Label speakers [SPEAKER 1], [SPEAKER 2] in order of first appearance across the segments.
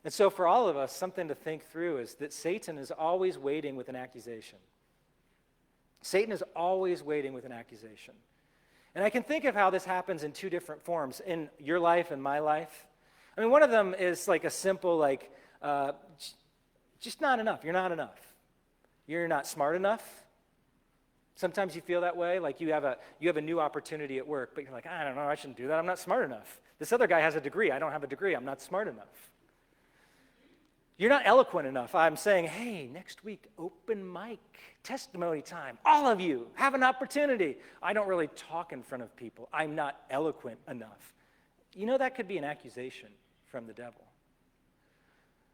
[SPEAKER 1] And so for all of us, something to think through is that Satan is always waiting with an accusation. Satan is always waiting with an accusation. And I can think of how this happens in two different forms, in your life and my life. I mean, one of them is like a simple, like, just not enough. You're not enough. You're not smart enough. Sometimes you feel that way, like you have a new opportunity at work, but you're like, I don't know, I shouldn't do that. I'm not smart enough. This other guy has a degree. I don't have a degree. I'm not smart enough. You're not eloquent enough. I'm saying, hey, next week, open mic, testimony time. All of you have an opportunity. I don't really talk in front of people. I'm not eloquent enough. You know, that could be an accusation from the devil.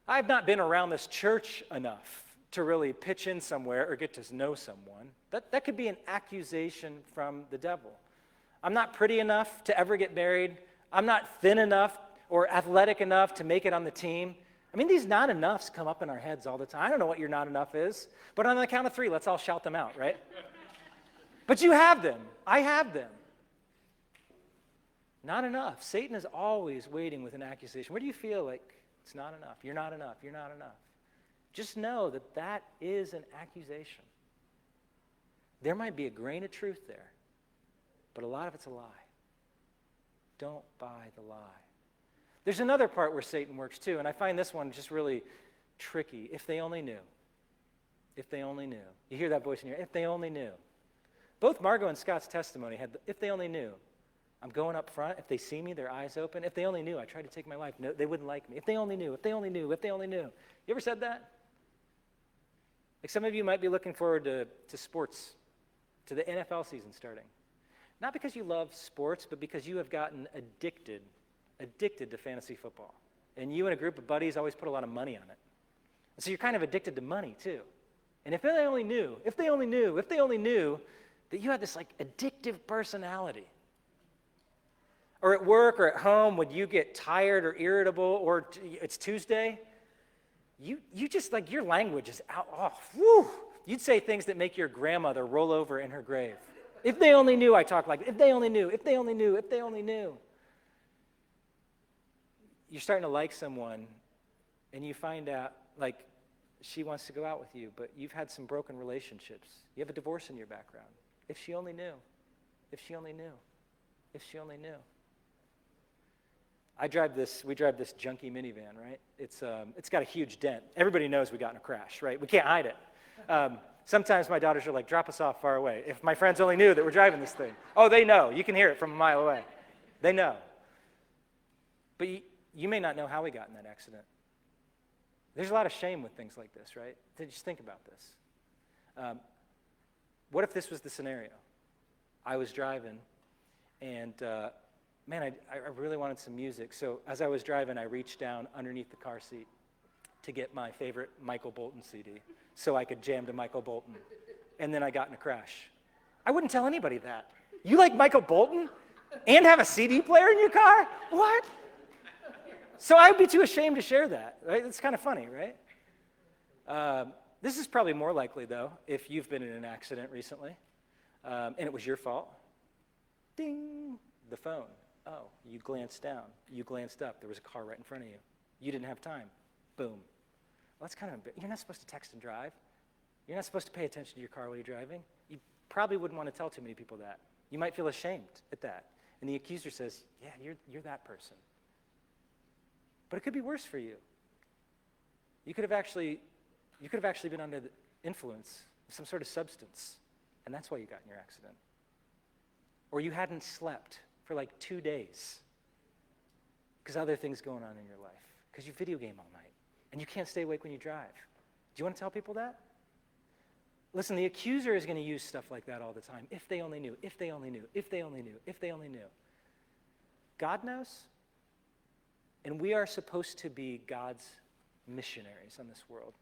[SPEAKER 1] I've not been around this church enough to really pitch in somewhere or get to know someone. That could be an accusation from the devil. I'm not pretty enough to ever get married. I'm not thin enough or athletic enough to make it on the team. I mean, these not enoughs come up in our heads all the time. I don't know what your not enough is, but on the count of 3, let's all shout them out, right? But you have them. I have them. Not enough. Satan is always waiting with an accusation. Where do you feel like it's not enough? You're not enough. You're not enough. Just know that that is an accusation. There might be a grain of truth there, but a lot of it's a lie. Don't buy the lie. There's another part where Satan works too, and I find this one just really tricky. If they only knew. If they only knew. You hear that voice in your ear, if they only knew. Both Margot and Scott's testimony had, if they only knew. I'm going up front. If they see me, their eyes open. If they only knew, I tried to take my life. No, they wouldn't like me. If they only knew, if they only knew, if they only knew. You ever said that? Like some of you might be looking forward to sports, to the NFL season starting. Not because you love sports, but because you have gotten addicted to fantasy football. And you and a group of buddies always put a lot of money on it. And so you're kind of addicted to money too. And if they only knew, if they only knew, if they only knew that you had this like addictive personality. Or at work or at home, when you get tired or irritable or it's Tuesday, you just like your language is out off. Woo! You'd say things that make your grandmother roll over in her grave. If they only knew I talked like, if they only knew, if they only knew, if they only knew. You're starting to like someone and you find out like she wants to go out with you, but you've had some broken relationships. You have a divorce in your background. If she only knew, if she only knew, if she only knew. We drive this junky minivan, right? It's got a huge dent. Everybody knows we got in a crash, right? We can't hide it. Sometimes my daughters are like, drop us off far away. If my friends only knew that we're driving this thing. Oh, they know. You can hear it from a mile away. They know. But you may not know how we got in that accident. There's a lot of shame with things like this, right? Just think about this. What if this was the scenario? I was driving, and man, I really wanted some music. So as I was driving, I reached down underneath the car seat to get my favorite Michael Bolton CD so I could jam to Michael Bolton. And then I got in a crash. I wouldn't tell anybody that. You like Michael Bolton and have a CD player in your car? What? So I would be too ashamed to share that, right? It's kind of funny, right? This is probably more likely, though, if you've been in an accident recently and it was your fault. Ding, the phone. Oh, you glanced down. You glanced up. There was a car right in front of you. You didn't have time. Boom. Well, that's kind of, you're not supposed to text and drive. You're not supposed to pay attention to your car while you're driving. You probably wouldn't want to tell too many people that. You might feel ashamed at that. And the accuser says, yeah, you're that person. But it could be worse for you. You could have actually been under the influence of some sort of substance, and that's why you got in your accident. Or you hadn't slept for like 2 days because other things going on in your life, because you video game all night, and you can't stay awake when you drive. Do you want to tell people that? Listen, the accuser is going to use stuff like that all the time. If they only knew, if they only knew, if they only knew, if they only knew. God knows, and we are supposed to be God's missionaries on this world.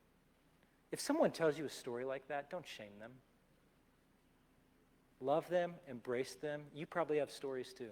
[SPEAKER 1] If someone tells you a story like that, don't shame them. Love them, embrace them. You probably have stories too.